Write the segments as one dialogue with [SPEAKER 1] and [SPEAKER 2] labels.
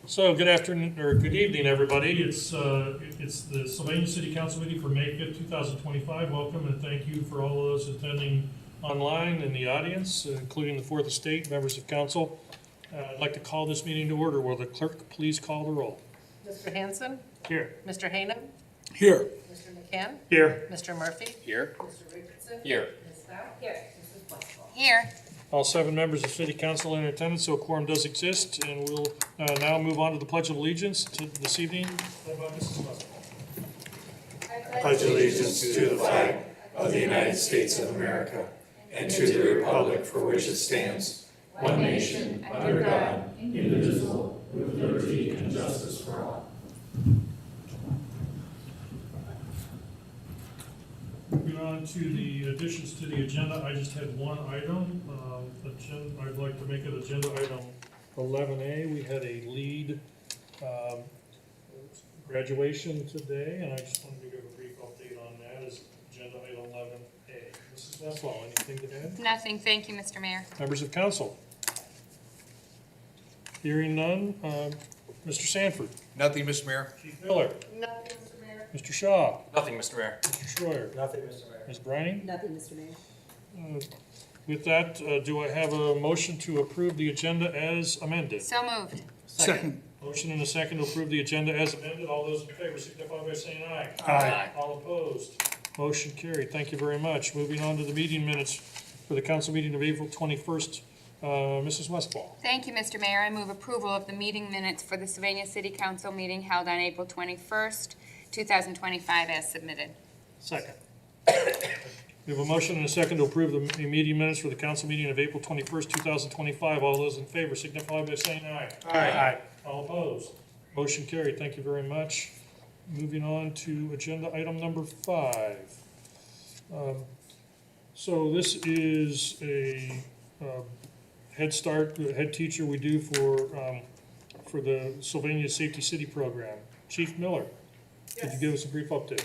[SPEAKER 1] So good afternoon, or good evening, everybody. It's the Sylvania City Council meeting for May 5th, 2025. Welcome and thank you for all of those attending online in the audience, including the Fourth Estate, members of council. I'd like to call this meeting to order. Will the clerk please call the roll?
[SPEAKER 2] Mr. Hanson?
[SPEAKER 1] Here.
[SPEAKER 2] Mr. Hanem?
[SPEAKER 1] Here.
[SPEAKER 2] Mr. McCann?
[SPEAKER 1] Here.
[SPEAKER 2] Mr. Murphy?
[SPEAKER 3] Here.
[SPEAKER 2] Mr. Richardson?
[SPEAKER 3] Here.
[SPEAKER 2] Ms. Stout? Here. Mrs. Westphal?
[SPEAKER 4] Here.
[SPEAKER 1] All 7 members of City Council in attendance, so a quorum does exist, and we'll now move on to the Pledge of Allegiance this evening. Led by Mrs. Westphal.
[SPEAKER 5] I pledge allegiance to the flag of the United States of America and to the republic for which it stands, one nation, under God, indivisible, with liberty and justice for all.
[SPEAKER 1] Moving on to the additions to the agenda, I just had one item. I'd like to make it agenda item 11A. We had a lead graduation today, and I just wanted to give a brief update on that as agenda item 11A. Mrs. Westphal, anything to add?
[SPEAKER 4] Nothing. Thank you, Mr. Mayor.
[SPEAKER 1] Members of council? Hearing none, Mr. Sanford?
[SPEAKER 3] Nothing, Mr. Mayor.
[SPEAKER 1] Chief Miller?
[SPEAKER 2] Nothing, Mr. Mayor.
[SPEAKER 1] Mr. Shaw?
[SPEAKER 3] Nothing, Mr. Mayor.
[SPEAKER 1] Mr. Schroyer?
[SPEAKER 5] Nothing, Mr. Mayor.
[SPEAKER 1] Ms. Brining?
[SPEAKER 2] Nothing, Mr. Mayor.
[SPEAKER 1] With that, do I have a motion to approve the agenda as amended?
[SPEAKER 4] So moved.
[SPEAKER 1] Second. Motion and a second to approve the agenda as amended. All those in favor signify by saying aye.
[SPEAKER 3] Aye.
[SPEAKER 1] All opposed? Motion carried. Thank you very much. Moving on to the meeting minutes for the council meeting of April 21st. Mrs. Westphal.
[SPEAKER 4] Thank you, Mr. Mayor. I move approval of the meeting minutes for the Sylvania City Council meeting held on April 21st, 2025 as submitted.
[SPEAKER 1] Second. We have a motion and a second to approve the meeting minutes for the council meeting of April 21st, 2025. All those in favor signify by saying aye.
[SPEAKER 3] Aye.
[SPEAKER 1] All opposed? Motion carried. Thank you very much. Moving on to agenda item number 5. So this is a Head Start, head teacher we do for the Sylvania Safety City program. Chief Miller, could you give us a brief update?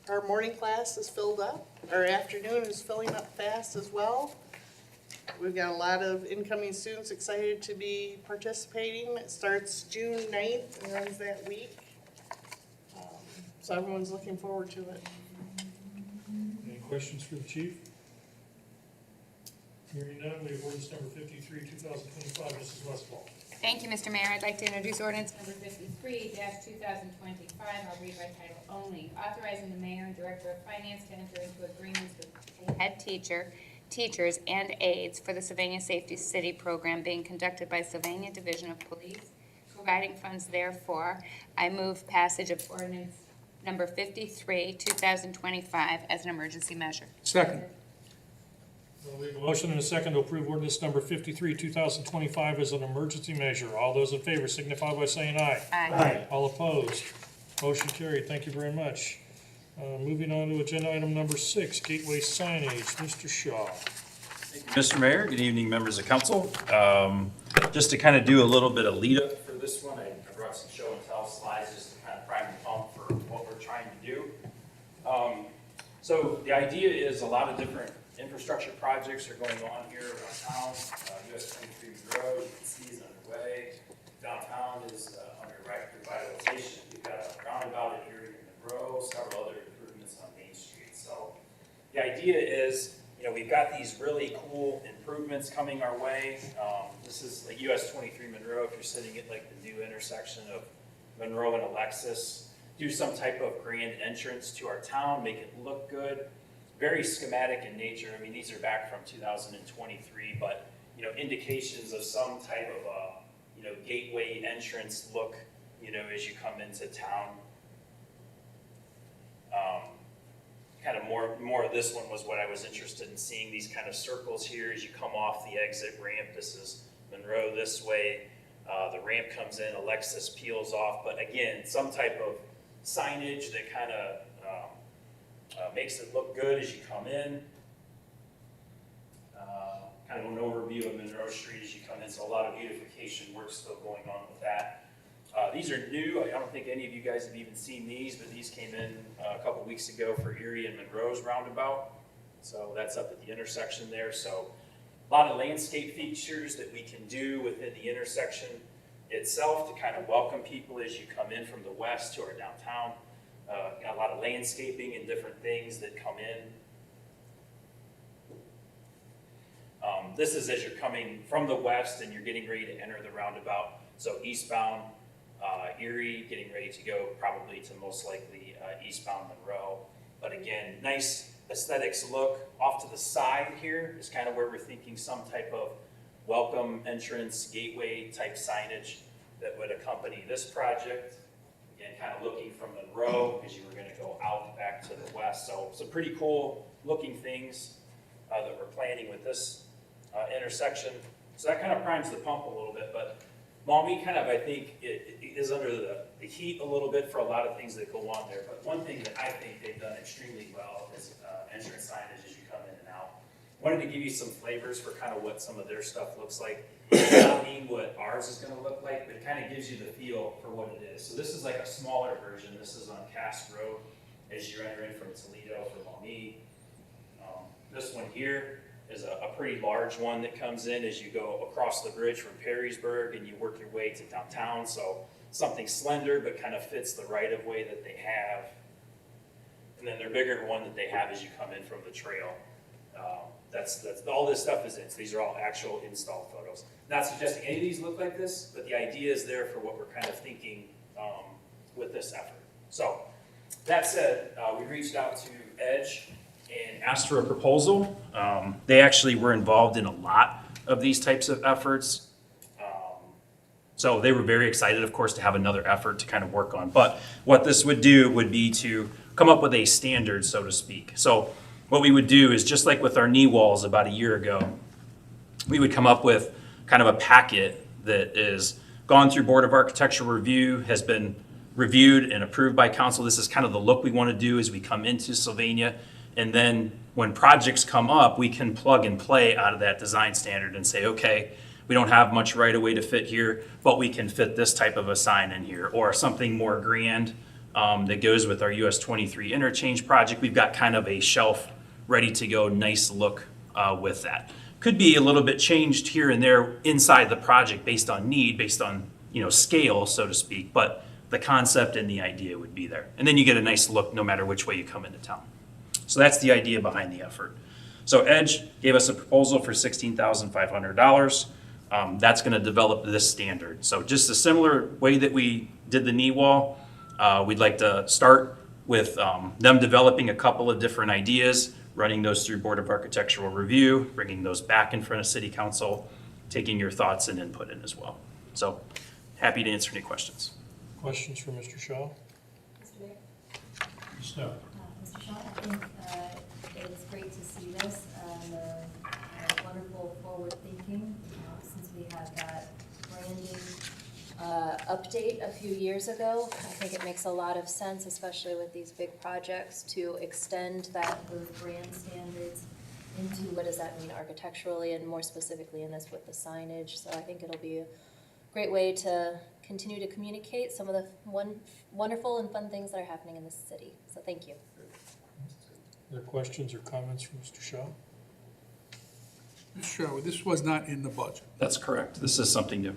[SPEAKER 6] Our morning class is filled up. Our afternoon is filling up fast as well. We've got a lot of incoming students excited to be participating. It starts June 9th and runs that week. So everyone's looking forward to it.
[SPEAKER 1] Any questions for the chief? Hearing none, we have ordinance number 53, 2025. Mrs. Westphal.
[SPEAKER 4] Thank you, Mr. Mayor. I'd like to introduce ordinance number 53-2025. I'll read by title only. Authorizing the mayor and director of finance to enter into agreements with the head teacher, teachers, and aides for the Sylvania Safety City program being conducted by Sylvania Division of Police, providing funds therefore. I move passage of ordinance number 53, 2025 as an emergency measure.
[SPEAKER 1] Second. We have a motion and a second to approve ordinance number 53, 2025 as an emergency measure. All those in favor signify by saying aye.
[SPEAKER 4] Aye.
[SPEAKER 1] All opposed? Motion carried. Thank you very much. Moving on to agenda item number 6, gateway signage. Mr. Shaw.
[SPEAKER 7] Thank you, Mr. Mayor. Good evening, members of council. Just to kind of do a little bit of lead up for this one, I brought some show and tell slides just to kind of prime the pump for what we're trying to do. So the idea is a lot of different infrastructure projects are going on here around town. US 23 Road, you can see, is underway. Downtown is under revitalization. We've got a roundabout here in Monroe, several other improvements on Main Street. So the idea is, we've got these really cool improvements coming our way. This is like US 23 Monroe. If you're sitting at like the new intersection of Monroe and Alexis, do some type of grand entrance to our town, make it look good. Very schematic in nature. I mean, these are back from 2023, but indications of some type of gateway entrance look, as you come into town. Kind of more of this one was what I was interested in seeing, these kind of circles here as you come off the exit ramp. This is Monroe this way. The ramp comes in, Alexis peels off, but again, some type of signage that kind of makes it look good as you come in. Kind of an overview of Monroe Street as you come in, so a lot of beautification work still going on with that. These are new. I don't think any of you guys have even seen these, but these came in a couple weeks ago for Erie and Monroe's roundabout. So that's up at the intersection there. So A lot of landscape features that we can do within the intersection itself to kind of welcome people as you come in from the west to our downtown. Got a lot of landscaping and different things that come in. This is as you're coming from the west and you're getting ready to enter the roundabout. So eastbound Erie, getting ready to go probably to most likely eastbound Monroe. But again, nice aesthetics look. Off to the side here is kind of where we're thinking some type of welcome entrance, gateway type signage that would accompany this project. Again, kind of looking from Monroe as you were going to go out back to the west. So some pretty cool looking things that we're planning with this intersection. So that kind of primes the pump a little bit, but Maumee kind of, I think, it is under the heat a little bit for a lot of things that go on there. But one thing that I think they've done extremely well is entrance signage as you come in and out. Wanted to give you some flavors for kind of what some of their stuff looks like. It does not mean what ours is going to look like, but it kind of gives you the feel for what it is. So this is like a smaller version. This is on Cass Road as you enter in from Toledo for Maumee. This one here is a pretty large one that comes in as you go across the bridge from Perrysburg and you work your way to downtown. So something slender but kind of fits the right of way that they have. And then their bigger one that they have as you come in from the trail. That's all this stuff is in. So these are all actual installed photos. Not suggesting any of these look like this, but the idea is there for what we're kind of thinking with this effort. So that said, we reached out to Edge and asked for a proposal. They actually were involved in a lot of these types of efforts. So they were very excited, of course, to have another effort to kind of work on. But what this would do would be to come up with a standard, so to speak. So what we would do is just like with our knee walls about a year ago, we would come up with kind of a packet that is gone through Board of Architectural Review, has been reviewed and approved by council. This is kind of the look we want to do as we come into Sylvania. And then when projects come up, we can plug and play out of that design standard and say, okay, we don't have much right of way to fit here, but we can fit this type of a sign in here, or something more grand that goes with our US 23 interchange project. We've got kind of a shelf ready to go, nice look with that. Could be a little bit changed here and there inside the project based on need, based on scale, so to speak, but the concept and the idea would be there. And then you get a nice look no matter which way you come into town. So that's the idea behind the effort. So Edge gave us a proposal for $16,500. That's going to develop this standard. So just a similar way that we did the knee wall, we'd like to start with them developing a couple of different ideas, running those through Board of Architectural Review, bringing those back in front of City Council, taking your thoughts and input in as well. So happy to answer any questions.
[SPEAKER 1] Questions for Mr. Shaw?
[SPEAKER 2] Mr. Mayor?
[SPEAKER 1] Steph?
[SPEAKER 3] Mr. Shaw, I think it's great to see this and wonderful forward thinking since we had that branding update a few years ago. I think it makes a lot of sense, especially with these big projects, to extend those brand standards into what does that mean architecturally and more specifically in this with the signage. So I think it'll be a great way to continue to communicate some of the wonderful and fun things that are happening in this city. So thank you.
[SPEAKER 1] Other questions or comments from Mr. Shaw?
[SPEAKER 8] Mr. Shaw, this was not in the budget.
[SPEAKER 7] That's correct. This is something new.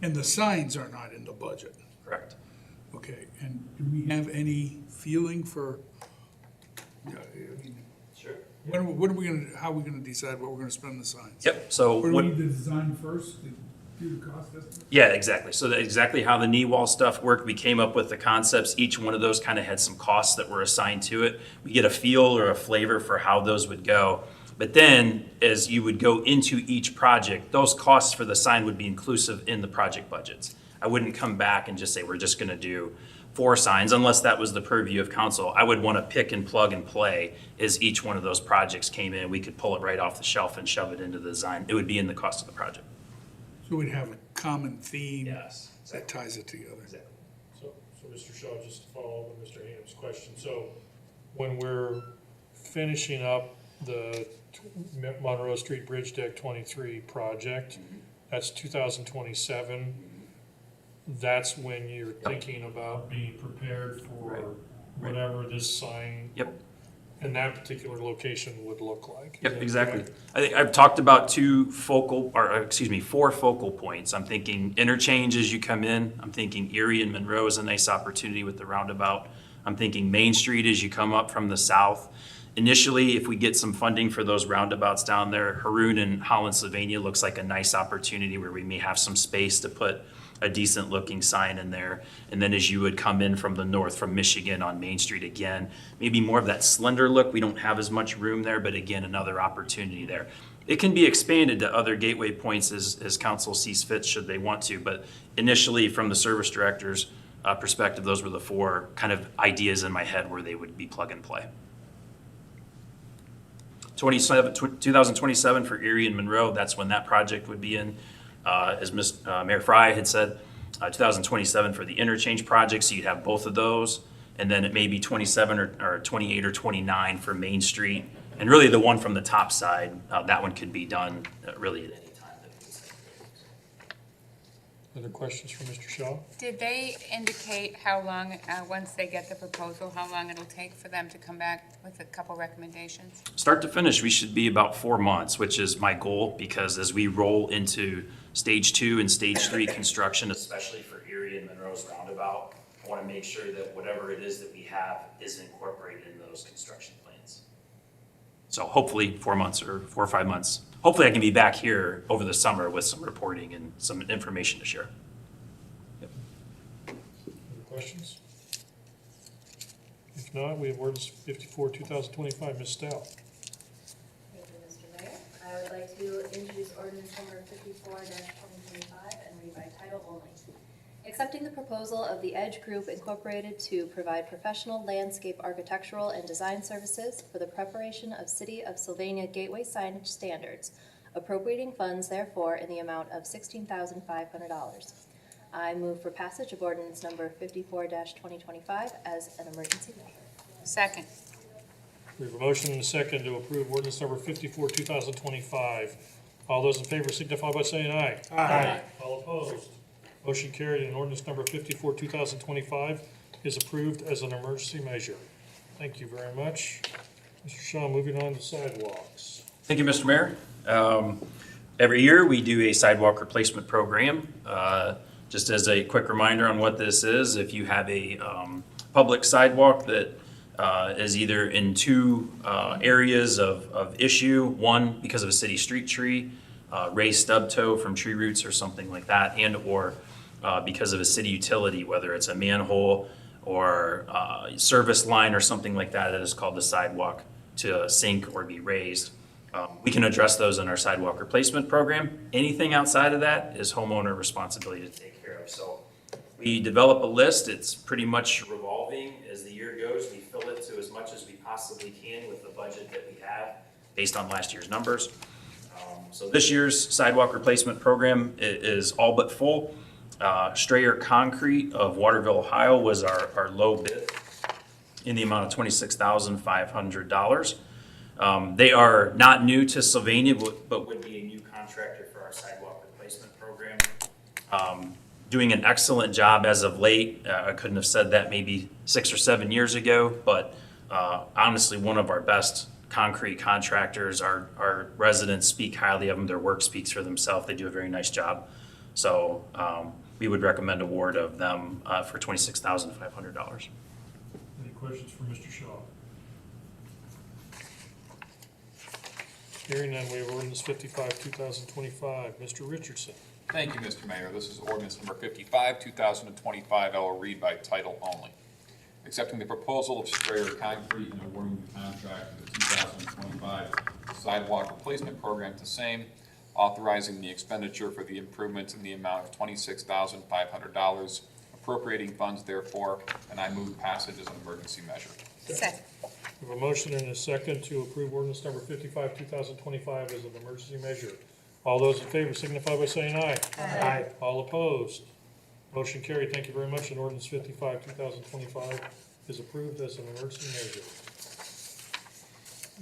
[SPEAKER 8] And the signs are not in the budget.
[SPEAKER 7] Correct.
[SPEAKER 8] Okay, and do we have any feeling for,
[SPEAKER 7] Sure.
[SPEAKER 8] what are we gonna, how are we gonna decide what we're gonna spend the signs?
[SPEAKER 7] Yep. So
[SPEAKER 8] Or do we
[SPEAKER 7] what?
[SPEAKER 8] need to design first to do the cost estimate?
[SPEAKER 7] Yeah, exactly. So that's exactly how the knee wall stuff worked. We came up with the concepts. Each one of those kind of had some costs that were assigned to it. We get a feel or a flavor for how those would go. But then as you would go into each project, those costs for the sign would be inclusive in the project budgets. I wouldn't come back and just say, we're just going to do 4 signs unless that was the purview of council. I would want to pick and plug and play as each one of those projects came in. We could pull it right off the shelf and shove it into the design. It would be in the cost of the project.
[SPEAKER 8] So we'd have a common theme
[SPEAKER 7] Yes.
[SPEAKER 8] that ties it together.
[SPEAKER 7] Exactly.
[SPEAKER 1] So Mr. Shaw, just to follow up with Mr. Ham's question, so when we're finishing up the Monroe Street Bridge Deck 23 project, that's 2027. That's when you're thinking about being prepared for
[SPEAKER 7] Right.
[SPEAKER 1] whatever this sign
[SPEAKER 7] Yep.
[SPEAKER 1] and that particular location would look like. Is
[SPEAKER 9] Yep,
[SPEAKER 1] that
[SPEAKER 9] exactly.
[SPEAKER 1] correct?
[SPEAKER 9] I think I've talked about four focal points. I'm thinking interchange as you come in. I'm thinking Erie and Monroe is a nice opportunity with the roundabout. I'm thinking Main Street as you come up from the south. Initially, if we get some funding for those roundabouts down there, Haroon and Holland, Sylvania looks like a nice opportunity where we may have some space to put a decent looking sign in there. And then as you would come in from the north from Michigan on Main Street again, maybe more of that slender look. We don't have as much room there, but again, another opportunity there. It can be expanded to other gateway points as council sees fit should they want to, but initially from the service director's perspective, those were the four kind of ideas in my head where they would be plug and play. 2027 for Erie and Monroe, that's when that project would be in. As Mayor Fry had said, 2027 for the interchange project, so you'd have both of those. And then it may be 27 or 28 or 29 for Main Street. And really the one from the top side, that one could be done really at any time.
[SPEAKER 1] Other questions for Mr. Shaw?
[SPEAKER 4] Did they indicate how long, once they get the proposal, how long it'll take for them to come back with a couple recommendations?
[SPEAKER 9] Start to finish, we should be about 4 months, which is my goal, because as we roll into stage 2 and stage 3 construction, especially for Erie and Monroe's roundabout, I want to make sure that whatever it is that we have is incorporated in those construction plans. So hopefully 4 months or 4 or 5 months. Hopefully I can be back here over the summer with some reporting and some information to share.
[SPEAKER 1] Other questions? If not, we have ordinance 54, 2025. Ms. Stout.
[SPEAKER 3] Thank you, Mr. Mayor. I would like to introduce ordinance number 54-2025 and read by title only. Accepting the proposal of the Edge Group Incorporated to provide professional landscape architectural and design services for the preparation of City of Sylvania gateway signage standards, appropriating funds therefore in the amount of $16,500. I move for passage of ordinance number 54-2025 as an emergency measure.
[SPEAKER 4] Second.
[SPEAKER 1] We have a motion and a second to approve ordinance number 54, 2025. All those in favor signify by saying aye. Aye. All opposed? Motion carried, and ordinance number 54, 2025 is approved as an emergency measure. Thank you very much. Mr. Shaw, moving on to sidewalks.
[SPEAKER 9] Thank you, Mr. Mayor. Every year, we do a sidewalk replacement program. Just as a quick reminder on what this is, if you have a public sidewalk that is either in two areas of issue, one because of a city street tree, raised stub toe from tree roots or something like that, and or because of a city utility, whether it's a manhole or service line or something like that, that is called the sidewalk to sink or be raised. We can address those in our sidewalk replacement program. Anything outside of that is homeowner responsibility to take care of. So we develop a list. It's pretty much revolving as the year goes. We fill it to as much as we possibly can with the budget that we have based on last year's numbers. So this year's sidewalk replacement program is all but full. Strayer Concrete of Waterville, Ohio was our low bid in the amount of $26,500. They are not new to Sylvania, but would be a new contractor for our sidewalk replacement program. Doing an excellent job as of late. I couldn't have said that maybe 6 or 7 years ago, but honestly, one of our best concrete contractors. Our residents speak highly of them. Their work speaks for themselves. They do a very nice job. So we would recommend award of them for $26,500.
[SPEAKER 1] Any questions for Mr. Shaw? Hearing none, we have ordinance 55, 2025. Mr. Richardson.
[SPEAKER 10] Thank you, Mr. Mayor. This is ordinance number 55, 2025. I will read by title only. Accepting the proposal of Strayer Concrete and awarding the contract for the 2025 sidewalk replacement program to same, authorizing the expenditure for the improvements in the amount of $26,500, appropriating funds therefore, and I move passage as an emergency measure.
[SPEAKER 4] Second.
[SPEAKER 1] We have a motion and a second to approve ordinance number 55, 2025 as an emergency measure. All those in favor signify by saying aye. Aye. All opposed? Motion carried. Thank you very much. And ordinance 55, 2025 is approved as an emergency measure.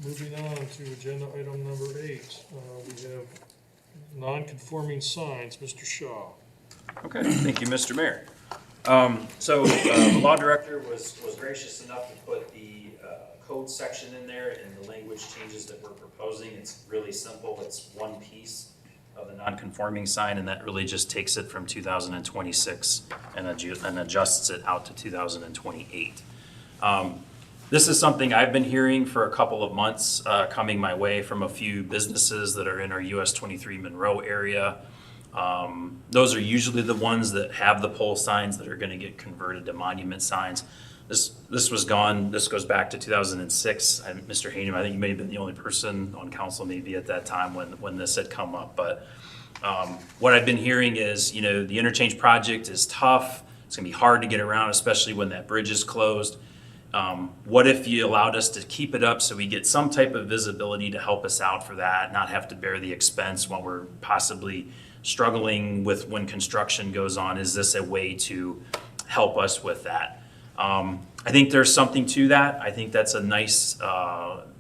[SPEAKER 1] Moving on to agenda item number 8, we have non-conforming signs. Mr. Shaw.
[SPEAKER 9] Okay, thank you, Mr. Mayor. The law director was gracious enough to put the code section in there and the language changes that we're proposing. It's really simple. It's one piece of the non-conforming sign, and that really just takes it from 2026 and adjusts it out to 2028. This is something I've been hearing for a couple of months, coming my way from a few businesses that are in our US 23 Monroe area. Those are usually the ones that have the pole signs that are gonna get converted to monument signs. This goes back to 2006. And Mr. Hayden, I think you may have been the only person on council maybe at that time when this had come up. But what I've been hearing is, the interchange project is tough. It's gonna be hard to get around, especially when that bridge is closed. What if you allowed us to keep it up so we get some type of visibility to help us out for that, not have to bear the expense while we're possibly struggling with when construction goes on? Is this a way to help us with that? I think there's something to that. I think that's a nice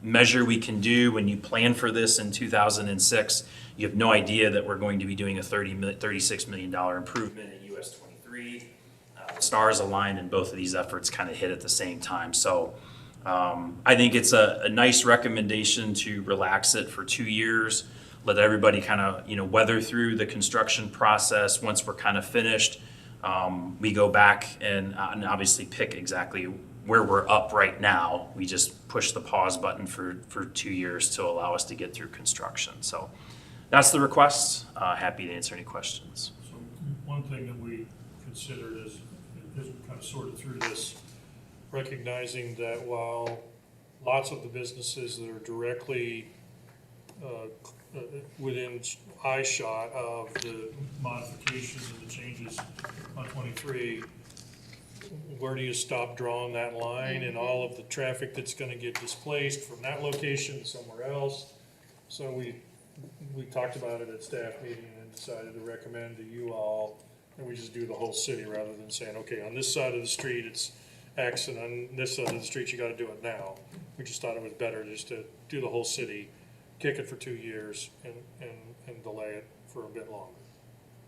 [SPEAKER 9] measure we can do when you plan for this in 2006. You have no idea that we're going to be doing a $36 million improvement in US 23. The stars aligned and both of these efforts kind of hit at the same time. So I think it's a nice recommendation to relax it for 2 years, let everybody kind of weather through the construction process. Once we're kind of finished, we go back and obviously pick exactly where we're up right now. We just push the pause button for 2 years to allow us to get through construction. So that's the request. Happy to answer any questions.
[SPEAKER 1] So one thing that we considered is we kind of sorted through this, recognizing that while lots of the businesses that are directly within eye shot of the modifications and the changes on 23, where do you stop drawing that line and all of the traffic that's gonna get displaced from that location to somewhere else? So we talked about it at staff meeting and decided to recommend to you all, and we just do the whole city rather than saying, okay, on this side of the street it's X, and on this side of the street you gotta do it now. We just thought it was better just to do the whole city, kick it for 2 years and delay it for a bit longer.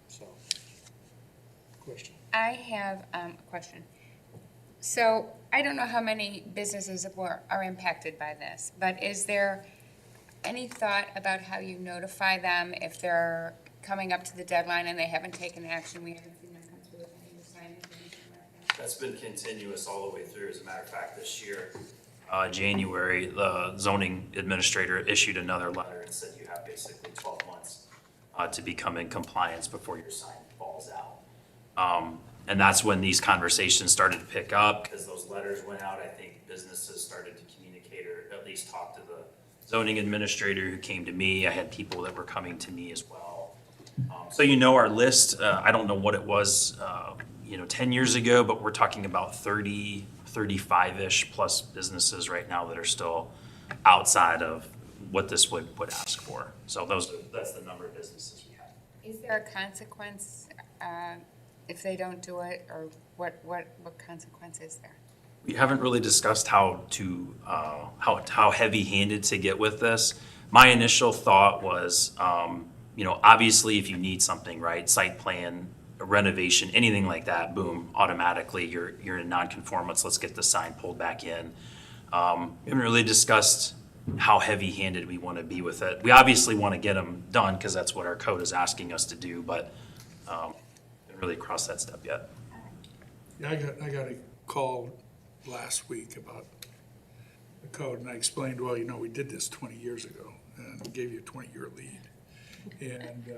[SPEAKER 1] So, question.
[SPEAKER 4] I have a question. So I don't know how many businesses are impacted by this, but is there any thought about how you notify them if they're coming up to the deadline and they haven't taken action? We haven't seen them come through with any signage or anything like that.
[SPEAKER 9] That's been continuous all the way through. As a matter of fact, this year, January, the zoning administrator issued another letter and said you have basically 12 months to become in compliance before your sign falls out. And that's when these conversations started to pick up, because those letters went out. I think businesses started to communicate or at least talk to the zoning administrator who came to me. I had people that were coming to me as well. So our list, I don't know what it was 10 years ago, but we're talking about 30, 35-ish plus businesses right now that are still outside of what this would ask for. So that's the number of businesses we have.
[SPEAKER 4] Is there a consequence if they don't do it, or what consequence is there?
[SPEAKER 9] We haven't really discussed how heavy-handed to get with this. My initial thought was, obviously if you need something, right, site plan, a renovation, anything like that, boom, automatically you're in non-conformance. Let's get the sign pulled back in. We haven't really discussed how heavy-handed we want to be with it. We obviously want to get them done because that's what our code is asking us to do, but didn't really cross that step yet.
[SPEAKER 8] Yeah, I got a call last week about the code, and I explained, well, we did this 20 years ago, and gave you a 20-year lead. And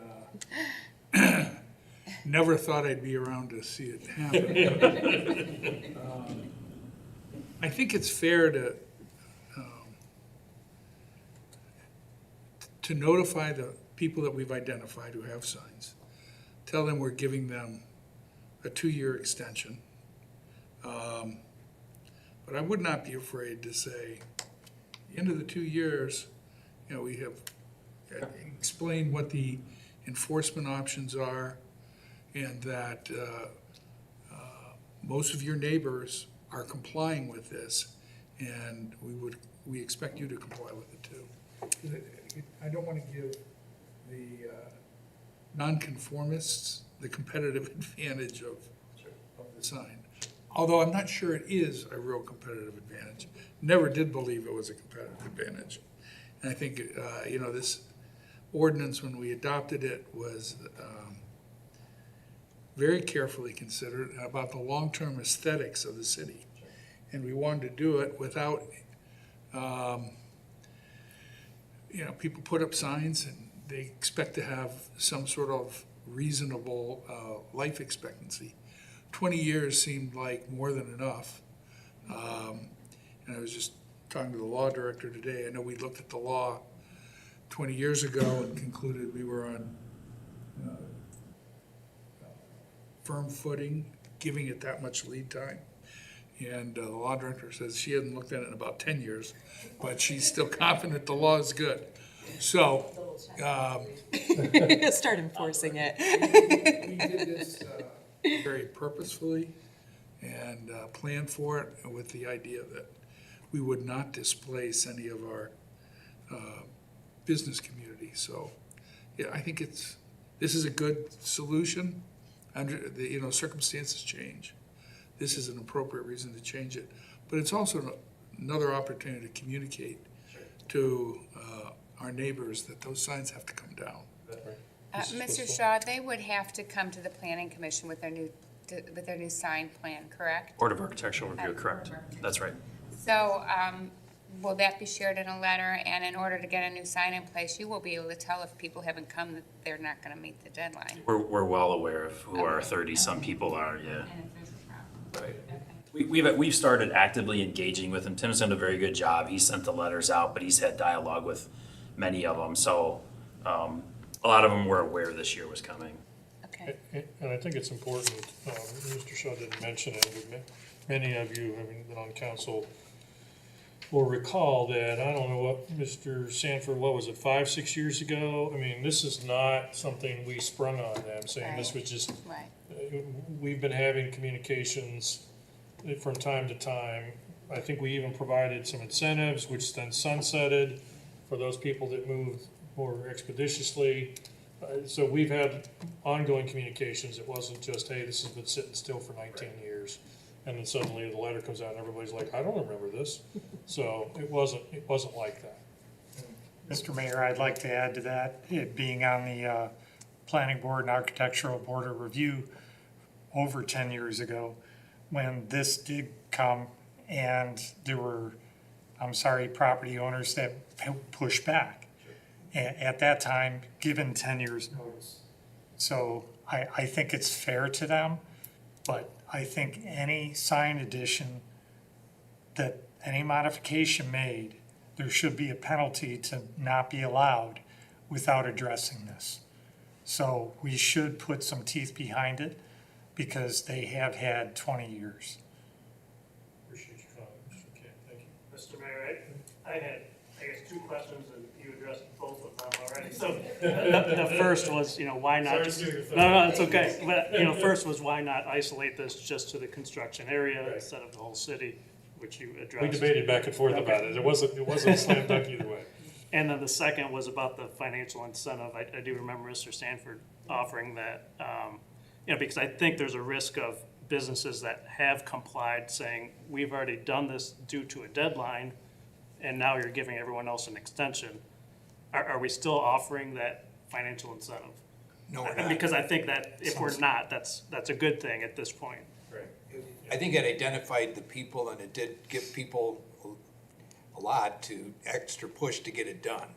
[SPEAKER 8] never thought I'd be around to see it happen. I think it's fair to notify the people that we've identified who have signs, tell them we're giving them a 2-year extension. But I would not be afraid to say, at the end of the 2 years, we have explained what the enforcement options are, and that most of your neighbors are complying with this, and we expect you to comply with it too. I don't want to give the nonconformists the competitive advantage of the sign. although I'm not sure it is a real competitive advantage. Never did believe it was a competitive advantage. And I think, this ordinance, when we adopted it, was very carefully considered about the long-term aesthetics of the city. And we wanted to do it without, people put up signs and they expect to have some sort of reasonable life expectancy. 20 years seemed like more than enough. And I was just talking to the law director today. I know we looked at the law 20 years ago and concluded we were on firm footing, giving it that much lead time. And the law director says she hasn't looked at it in about 10 years, but she's still confident the law is good. So,
[SPEAKER 11] Start enforcing it.
[SPEAKER 8] we did this very purposefully and planned for it with the idea that we would not displace any of our business community. So, yeah, I think this is a good solution. Under the, circumstances change. This is an appropriate reason to change it. But it's also another opportunity to communicate to our neighbors that those signs have to come down.
[SPEAKER 4] Mr. Shaw, they would have to come to the planning commission with their new sign plan, correct?
[SPEAKER 9] Board of Architectural Review, correct. That's right.
[SPEAKER 4] So, will that be shared in a letter? And in order to get a new sign in place, you will be able to tell if people haven't come that they're not gonna meet the deadline.
[SPEAKER 9] We're well aware of who our 30-some people are, yeah.
[SPEAKER 4] And if there's a problem.
[SPEAKER 9] Right. We've started actively engaging with him. Tim's done a very good job. He sent the letters out, but he's had dialogue with many of them. So a lot of them were aware this year was coming.
[SPEAKER 4] Okay.
[SPEAKER 1] And I think it's important, Mr. Shaw didn't mention it, but many of you, having been on council, will recall that, I don't know what, Mr. Sanford, what was it, 5-6 years ago? I mean, this is not something we sprung on them, saying this was just,
[SPEAKER 4] Right.
[SPEAKER 1] we've been having communications from time to time. I think we even provided some incentives, which then sunsetted for those people that moved more expeditiously. So we've had ongoing communications. It wasn't just, hey, this has been sitting still for 19 years. And then suddenly the letter comes out and everybody's like, I don't remember this. So it wasn't like that.
[SPEAKER 12] Mr. Mayor, I'd like to add to that, it being on the Planning Board and Architectural Board of Review over 10 years ago, when this did come and there were, property owners that pushed back. At that time, given 10 years notice. So I think it's fair to them, but I think any sign addition that any modification made, there should be a penalty to not be allowed without addressing this. So we should put some teeth behind it because they have had 20 years.
[SPEAKER 1] Appreciate your comments. Okay, thank you.
[SPEAKER 13] Mr. Mayor, I had, two questions, and you addressed both of them already. So the first was, why not?
[SPEAKER 1] Sorry to steal your thunder.
[SPEAKER 13] No, it's okay. But, first was why not isolate this just to the construction area
[SPEAKER 1] Right.
[SPEAKER 13] instead of the whole city, which you addressed.
[SPEAKER 1] We debated back and forth about it. It wasn't a slam dunk either way.
[SPEAKER 13] And then the second was about the financial incentive. I do remember Mr. Sanford offering that, because I think there's a risk of businesses that have complied saying, we've already done this due to a deadline, and now you're giving everyone else an extension. Are we still offering that financial incentive?
[SPEAKER 5] No, we're not.
[SPEAKER 13] Because I think that if we're not, that's a good thing at this point.
[SPEAKER 5] I think it identified the people, and it did give people a lot to extra push to get it done.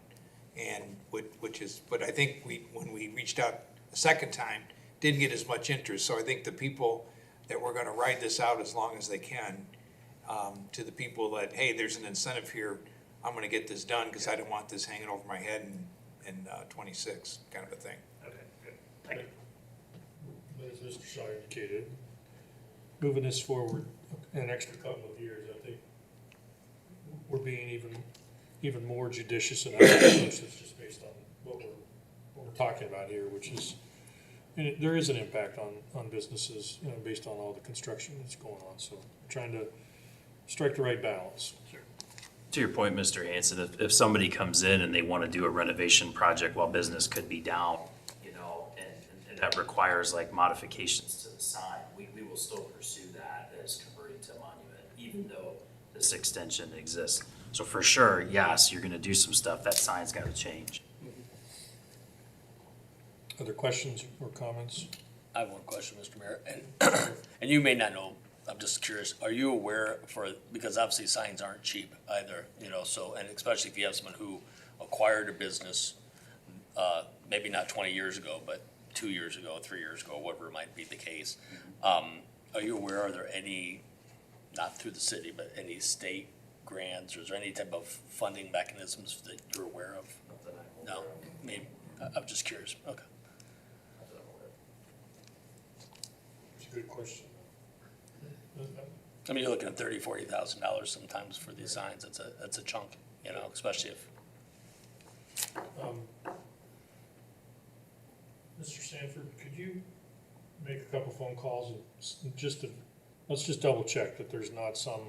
[SPEAKER 5] And but I think when we reached out a second time, didn't get as much interest. So I think the people that were gonna ride this out as long as they can, to the people that, hey, there's an incentive here, I'm gonna get this done because I don't want this hanging over my head in 26, kind of a thing.
[SPEAKER 13] Okay, good. Thank you.
[SPEAKER 1] As Mr. Shaw indicated, moving this forward an extra couple of years, I think we're being even more judicious in our approach. It's just based on what we're talking about here, which is, and there is an impact on businesses, based on all the construction that's going on. So we're trying to strike the right balance.
[SPEAKER 9] To your point, Mr. Hanson, if somebody comes in and they want to do a renovation project while business could be down, and that requires like modifications to the sign, we will still pursue that as even though this extension exists. So for sure, yes, you're gonna do some stuff, that sign's gotta change.
[SPEAKER 1] Other questions or comments?
[SPEAKER 11] I have one question, Mr. Mayor, and, and you may not know, I'm just curious, are you aware because obviously signs aren't cheap either, so, and especially if you have someone who acquired a business, maybe not 20 years ago, but 2 years ago, 3 years ago, whatever might be the case. Are you aware, are there any, not through the city, but any state grants, or is there any type of funding mechanisms that you're aware of? No, maybe, I'm just curious, okay.
[SPEAKER 1] It's a good question.
[SPEAKER 11] I mean, you're looking at $30,000-$40,000 sometimes for these signs. That's a chunk, especially if.
[SPEAKER 1] Mr. Sanford, could you make a couple phone calls and let's just double check that there's not some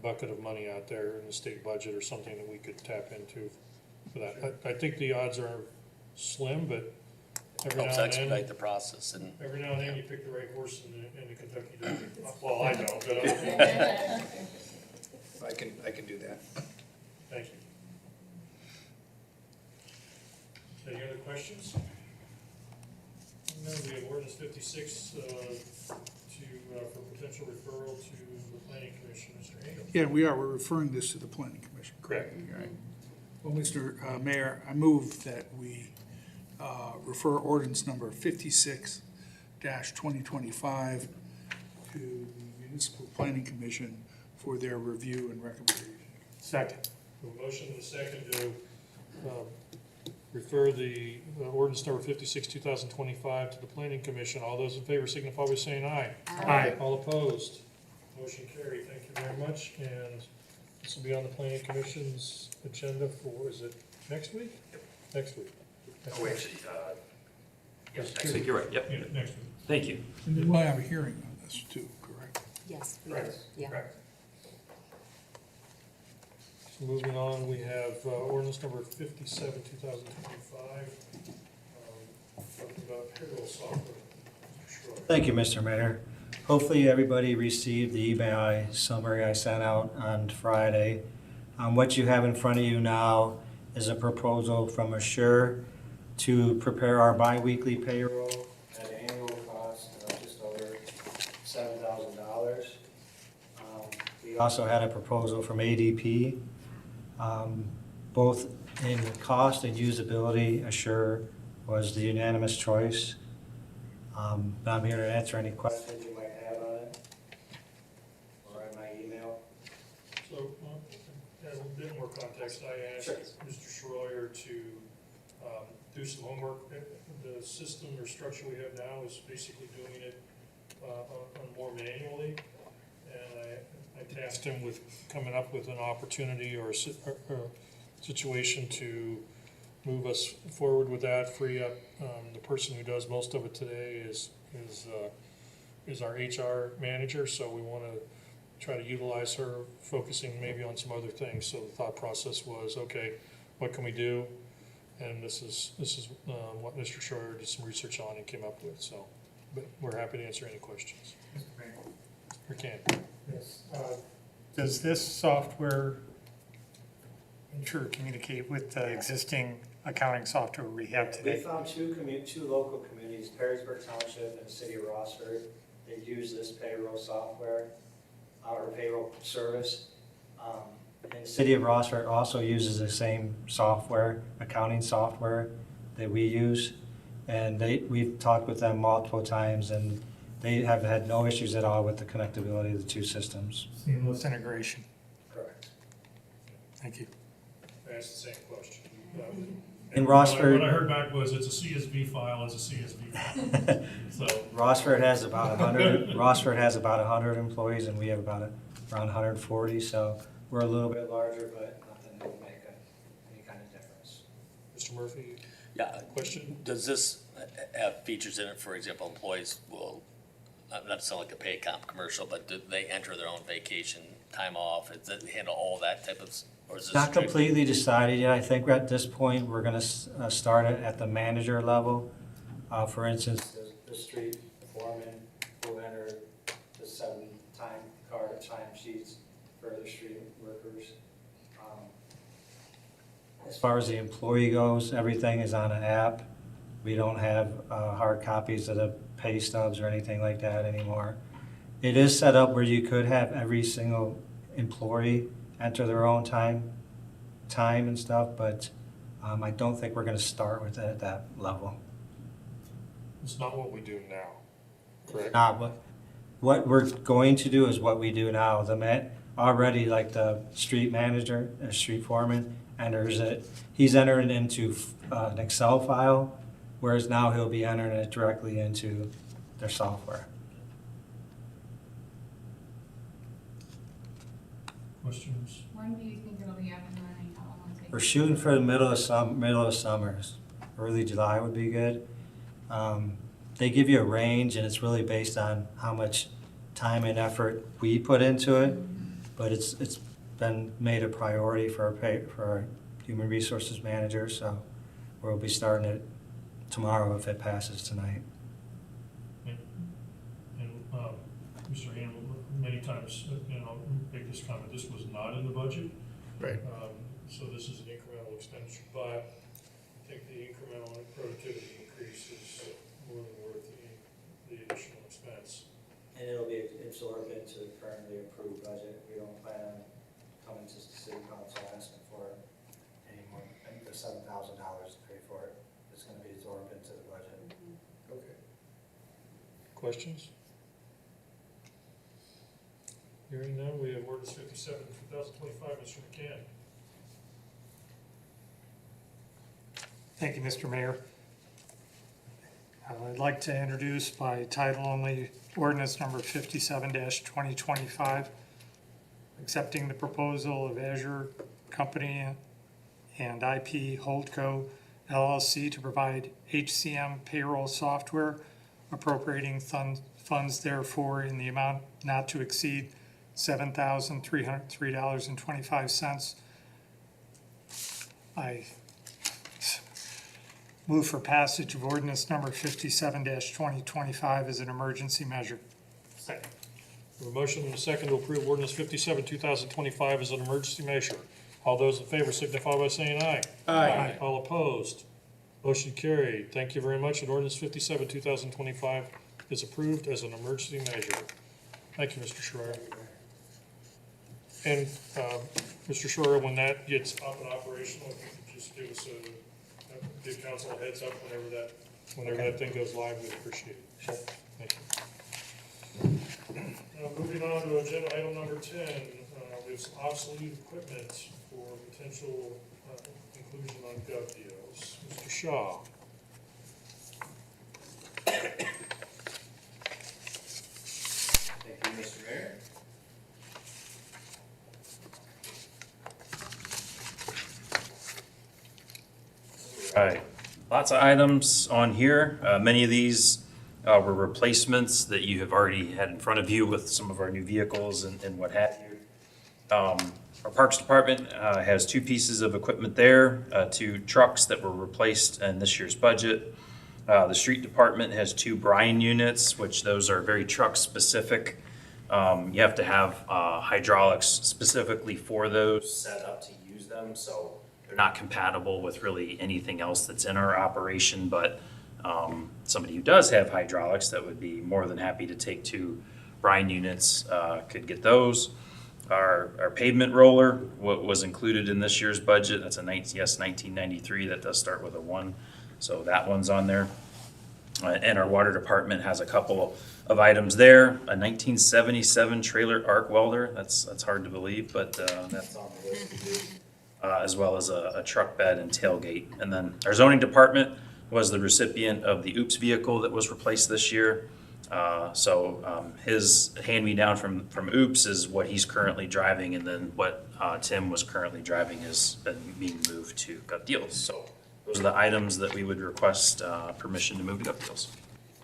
[SPEAKER 1] bucket of money out there in the state budget or something that we could tap into for that. I think the odds are slim, but every now
[SPEAKER 11] Helps
[SPEAKER 1] and
[SPEAKER 11] expedite
[SPEAKER 1] then,
[SPEAKER 11] the process and.
[SPEAKER 1] every now and then you pick the right horse in the Kentucky Derby. Well, I don't, but
[SPEAKER 5] I can do that.
[SPEAKER 1] thank you. Any other questions? No, we have ordinance 56 for potential referral to the planning commission. Mr. Engel?
[SPEAKER 8] Yeah, we're referring this to the planning commission.
[SPEAKER 1] Correct.
[SPEAKER 8] Right. Well, Mr. Mayor, I move that we refer ordinance number 56-2025 to the Municipal Planning Commission for their review and recommendation.
[SPEAKER 12] Second.
[SPEAKER 1] A motion and a second to refer the ordinance number 56, 2025 to the planning commission. All those in favor signify by saying aye.
[SPEAKER 12] Aye.
[SPEAKER 1] All opposed? Motion carried. Thank you very much. And this will be on the planning commission's agenda for, is it next week? Next week.
[SPEAKER 9] Oh, actually, yes, next week, you're right, yep.
[SPEAKER 1] Yeah, next week.
[SPEAKER 9] Thank you.
[SPEAKER 8] And then we'll have a hearing on this too, correct?
[SPEAKER 3] Yes,
[SPEAKER 1] Right.
[SPEAKER 3] yeah.
[SPEAKER 1] Correct. So moving on, we have ordinance number 57, 2025, talking about payroll software. Mr. Schroeder.
[SPEAKER 14] Thank you, Mr. Mayor. Hopefully, everybody received the email summary I sent out on Friday. What you have in front of you now is a proposal from Assure to prepare our biweekly payroll at an annual cost of just over $7,000. We also had a proposal from ADP. Both in cost and usability, Assure was the unanimous choice. But I'm here to answer any questions you might have on it, or in my email.
[SPEAKER 1] So, add a little bit more context, I asked
[SPEAKER 14] Sure.
[SPEAKER 1] Mr. Schroyer to do some homework. The system or structure we have now is basically doing it more manually. And I tasked him with coming up with an opportunity or a situation to move us forward with that, free up. The person who does most of it today is our HR manager, so we want to try to utilize her, focusing maybe on some other things. So the thought process was, okay, what can we do? And this is what Mr. Schroyer did some research on and came up with. So, but we're happy to answer any questions. We can.
[SPEAKER 12] Yes. Does this software ensure communicate with the existing accounting software we have
[SPEAKER 14] We
[SPEAKER 12] today?
[SPEAKER 14] found two local communities, Perrysburg Township and the city of Rossford. They use this payroll software, or payroll service. And the city of Rossford also uses the same software, accounting software that we use. And we've talked with them multiple times, and they have had no issues at all with the connectability of the two systems.
[SPEAKER 12] Seamless integration.
[SPEAKER 14] Correct.
[SPEAKER 12] Thank you.
[SPEAKER 1] I asked the same question.
[SPEAKER 14] In Rossford.
[SPEAKER 1] What I heard back was it's a CSV file, it's a CSV file. So,
[SPEAKER 14] Rossford has about 100. Rossford has about 100 employees, and we have about around 140. So we're a little bit larger, but nothing that would make any kind of difference.
[SPEAKER 1] Mr. Murphy,
[SPEAKER 11] Yeah,
[SPEAKER 1] question?
[SPEAKER 11] does this have features in it, for example, employees will, not to sound like a pay comp commercial, but do they enter their own vacation time off? Does it handle all that type of, or is this?
[SPEAKER 14] Not
[SPEAKER 11] strict-
[SPEAKER 14] completely decided yet. I think at this point, we're going to start it at the manager level. For instance, the street foreman will enter the 7 time card time for the street workers. As far as the employee goes, everything is on an app. We don't have hard copies of the pay stubs or anything like that anymore. It is set up where you could have every single employee enter their own time and stuff, but I don't think we're gonna start with it at that level.
[SPEAKER 1] It's not what we do now, correct?
[SPEAKER 14] Not what we're going to do is what we do now. Already like the street manager, or street foreman, enters it. He's entering into an Excel file, whereas now he'll be entering it directly into their software.
[SPEAKER 1] Questions?
[SPEAKER 4] When do you think it'll be up and running? How long will it take?
[SPEAKER 14] We're shooting for the middle of summer. Early July would be good. They give you a range, and it's really based on how much time and effort we put into it. But it's been made a priority for our human resources manager, so we'll be starting it tomorrow if it passes tonight.
[SPEAKER 1] And Mr. Hamel, many times, make this comment, this was not in the budget.
[SPEAKER 8] Right.
[SPEAKER 1] So this is an incremental expenditure, but I think the incremental productivity increase is more than worth the additional expense.
[SPEAKER 14] And it'll be absorbed into the currently approved budget. We don't plan on coming to the city council asking for any more, I think there's $7,000 to pay for it. It's gonna be absorbed into the budget.
[SPEAKER 1] Okay. Questions? Hearing none, we have ordinance 57, 2025, Mr. McCann.
[SPEAKER 12] Thank you, Mr. Mayor. I'd like to introduce by title only ordinance number 57-2025, accepting the proposal of Azure Company and IP Holdco LLC to provide HCM payroll software, appropriating funds therefore in the amount not to exceed $7,303.25. I move for passage of ordinance number 57-2025 as an emergency measure.
[SPEAKER 13] Second.
[SPEAKER 1] We have a motion and a second to approve ordinance 57, 2025 as an emergency measure. All those in favor signify by saying aye.
[SPEAKER 8] Aye.
[SPEAKER 1] All opposed? Motion carried. Thank you very much. And ordinance 57, 2025 is approved as an emergency measure. Thank you, Mr. Schreier. And Mr. Schreier, when that gets up and operational, if you could just give us give council a heads up whenever that thing goes live, we'd appreciate it.
[SPEAKER 14] Sure.
[SPEAKER 1] Thank you. Moving on to agenda item number 10, we have some obsolete equipment for potential inclusion on gov deals. Mr. Shaw.
[SPEAKER 9] Thank you, Mr. Mayor. All right, lots of items on here. Many of these were replacements that you have already had in front of you with some of our new vehicles and what have you. Our Parks Department has two pieces of equipment there, two trucks that were replaced in this year's budget. The Street Department has two brine units, which those are very truck specific. You have to have hydraulics specifically for those set up to use them, so they're not compatible with really anything else that's in our operation, but somebody who does have hydraulics that would be more than happy to take two brine units could get those. Our pavement roller, what was included in this year's budget, that's a 1993, that does start with a 1, so that one's on there. And our water department has a couple of items there. A 1977 trailer arc welder, that's hard to believe, but that's on the list too. As well as a truck bed and tailgate. And then our zoning department was the recipient of the OOPS vehicle that was replaced this year. His hand-me-down from OOPS is what he's currently driving, and then what Tim was currently driving has been being moved to Gov Deals. So those are the items that we would request permission to move to Gov Deals.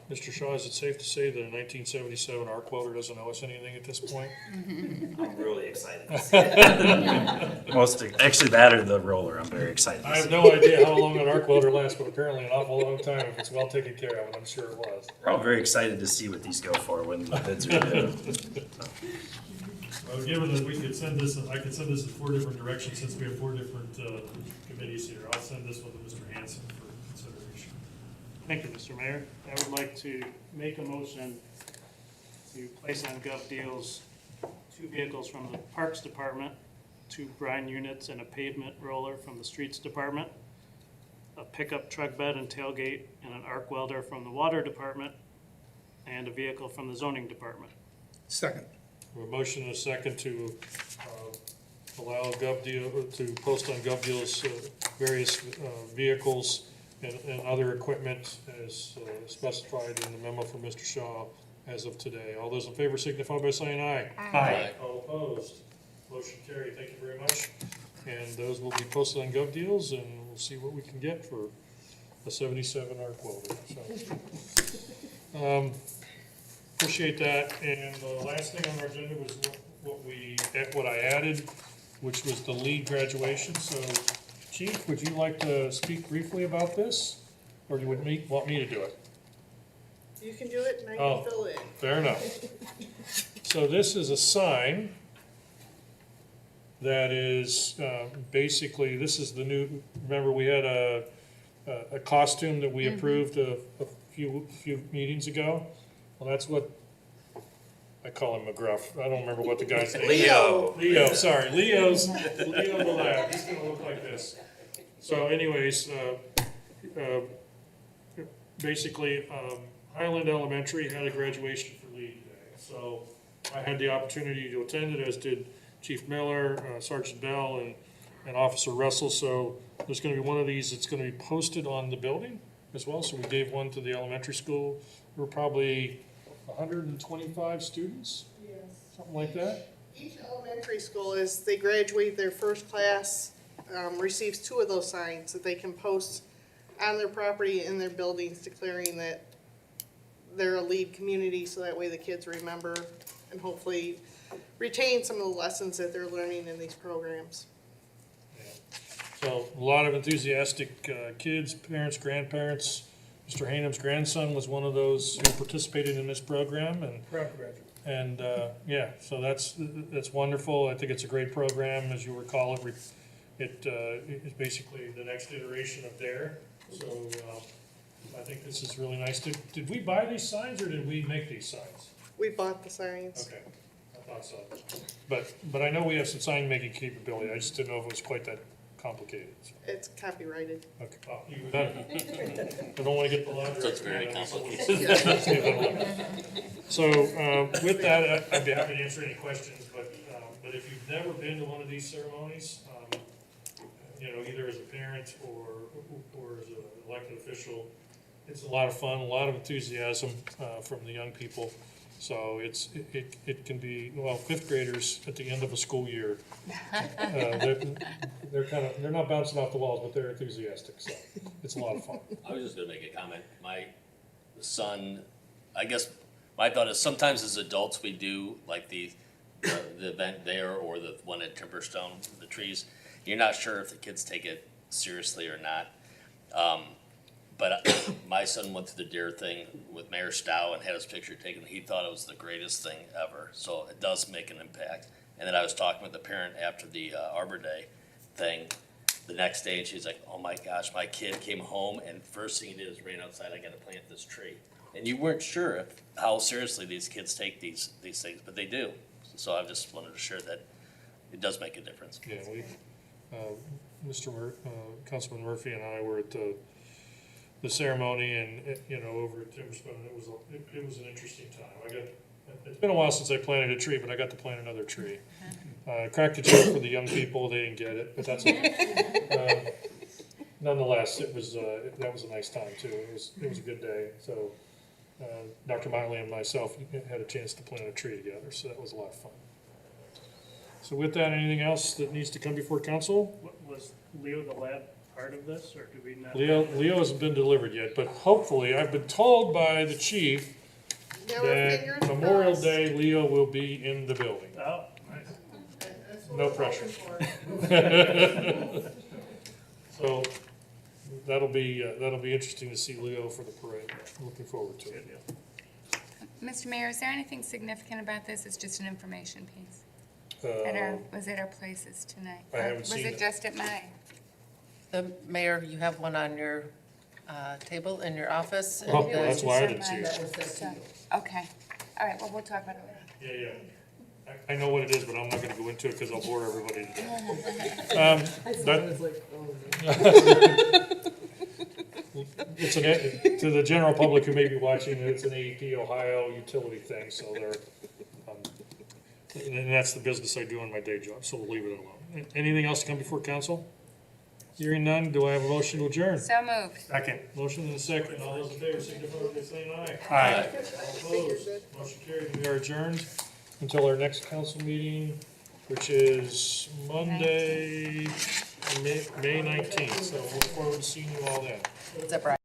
[SPEAKER 1] Mr. Shaw, is it safe to say that a 1977 arc welder doesn't owe us anything at this point?
[SPEAKER 9] I'm really excited to see it. Actually, that or the roller, I'm very excited to
[SPEAKER 1] I
[SPEAKER 9] see.
[SPEAKER 1] have no idea how long an arc welder lasts, but apparently an awful long time if it's well taken care of, and I'm sure it was.
[SPEAKER 9] We're all very excited to see what these go for when the bids are due.
[SPEAKER 1] Well, given that we could send this, I could send this in 4 different directions since we have 4 different committees here. I'll send this one to Mr. Hanson for consideration.
[SPEAKER 13] Thank you, Mr. Mayor. I would like to make a motion to place on Gov Deals 2 vehicles from the Parks Department, 2 brine units and a pavement roller from the Streets Department, a pickup truck bed and tailgate, and an arc welder from the Water Department, and a vehicle from the Zoning Department.
[SPEAKER 8] Second.
[SPEAKER 1] A motion and a second to allow GovDeal, to post on GovDeals various vehicles and other equipment as specified in the memo from Mr. Shaw as of today. All those in favor signify by saying aye.
[SPEAKER 12] Aye.
[SPEAKER 1] All opposed? Motion carried. Thank you very much. And those will be posted on GovDeals, and we'll see what we can get for a 77 arc welder. So, appreciate that. And the last thing on our agenda was what I added, which was the lead graduation. So, Chief, would you like to speak briefly about this, or you would want me to do it?
[SPEAKER 6] You can do it and I
[SPEAKER 1] Oh.
[SPEAKER 6] can fill in.
[SPEAKER 1] Fair enough. So this is a sign that is basically, this is the new, remember we had a costume that we approved a few meetings ago? Well, that's what, I call him McGruff. I don't remember what the guy's name is. Leo, sorry. Leo the lab. He's gonna look like this. So anyways, basically, Highland Elementary had a graduation for lead today. So I had the opportunity to attend it, as did Chief Miller, Sergeant Bell, and Officer Russell. So there's gonna be one of these that's gonna be posted on the building as well. So we gave one to the elementary school. There were probably 125 students, something like that.
[SPEAKER 6] Each elementary school, as they graduate their first class, receives 2 of those signs that they can post on their property in their buildings declaring that they're a lead community, so that way the kids remember and hopefully retain some of the lessons that they're learning in these programs.
[SPEAKER 1] So a lot of enthusiastic kids, parents, grandparents. Mr. Hanem's grandson was one of those who participated in this program, and
[SPEAKER 8] Proud graduate.
[SPEAKER 1] and yeah, so that's wonderful. I think it's a great program. As you recall, it is basically the next iteration of DARE. So I think this is really nice. Did we buy these signs, or did we make these signs?
[SPEAKER 6] We bought the signs.
[SPEAKER 1] Okay, I thought so. But I know we have some sign making capability. I just didn't know if it was quite that complicated. So.
[SPEAKER 6] It's copyrighted.
[SPEAKER 1] Okay, oh, even better. I don't want to get the laundry.
[SPEAKER 11] So it's very
[SPEAKER 1] So, with that, I'd be happy to answer any questions, but if you've never been to one of these ceremonies, either as a parent or as an elected official, it's a lot of fun, a lot of enthusiasm, from the young people. So it can be, well, 5th graders at the end of a school year, they're not bouncing off the walls, but they're enthusiastic, so it's a lot of fun.
[SPEAKER 11] I was just gonna make a comment. My son, I guess, my thought is sometimes as adults, we do like the event there or the one at Timberstone, the trees. You're not sure if the kids take it seriously or not. But my son went to the DARE thing with Mayor Stow and had his picture taken. He thought it was the greatest thing ever. So it does make an impact. And then I was talking with the parent after the Arbor Day thing the next day, and she's like, "Oh my gosh, my kid came home and first thing he did is ran outside. I got to plant this tree." And you weren't sure how seriously these kids take these things, but they do. So I just wanted to share that it does make a difference.
[SPEAKER 1] Yeah, Councilman Murphy and I were at the ceremony and, over at Timberstone. It was an interesting time. It's been a while since I planted a tree, but I got to plant another tree. Cracked a joke for the young people. They didn't get it, but that's okay. Nonetheless, that was a nice time too. It was a good day. So Dr. Miley and myself had a chance to plant a tree together, so that was a lot of fun. So with that, anything else that needs to come before council?
[SPEAKER 13] Was Leo the lab part of this, or do we not?
[SPEAKER 1] Leo hasn't been delivered yet, but hopefully, I've been told by the chief that Memorial Day, Leo will be in the building.
[SPEAKER 13] Oh, nice.
[SPEAKER 1] No pressure. So that'll be interesting to see Leo for the parade. Looking forward to it.
[SPEAKER 4] Mr. Mayor, is there anything significant about this? It's just an information piece. Was it our places tonight?
[SPEAKER 1] I haven't seen
[SPEAKER 4] Was
[SPEAKER 1] it.
[SPEAKER 4] it just at my?
[SPEAKER 15] The mayor, you have one on your table in your office. and
[SPEAKER 1] Oh,
[SPEAKER 15] the-
[SPEAKER 1] that's why I didn't see it.
[SPEAKER 4] Okay, all right, well, we'll talk about it later.
[SPEAKER 1] Yeah, yeah. I know what it is, but I'm not gonna go into it because I'll bore everybody. It's to the general public who may be watching, it's an AEP Ohio utility thing, so they're, and that's the business I do in my day job, so we'll leave it alone. Anything else to come before council? Hearing none, do I have a motion to adjourn?
[SPEAKER 4] So moved.
[SPEAKER 12] Second.
[SPEAKER 1] Motion and a second, all those in favor, signify by saying aye.
[SPEAKER 12] Aye.
[SPEAKER 1] All opposed, motion carried, we are adjourned until our next council meeting, which is Monday, May 19th, so look forward to seeing you all then.
[SPEAKER 15] Is that right?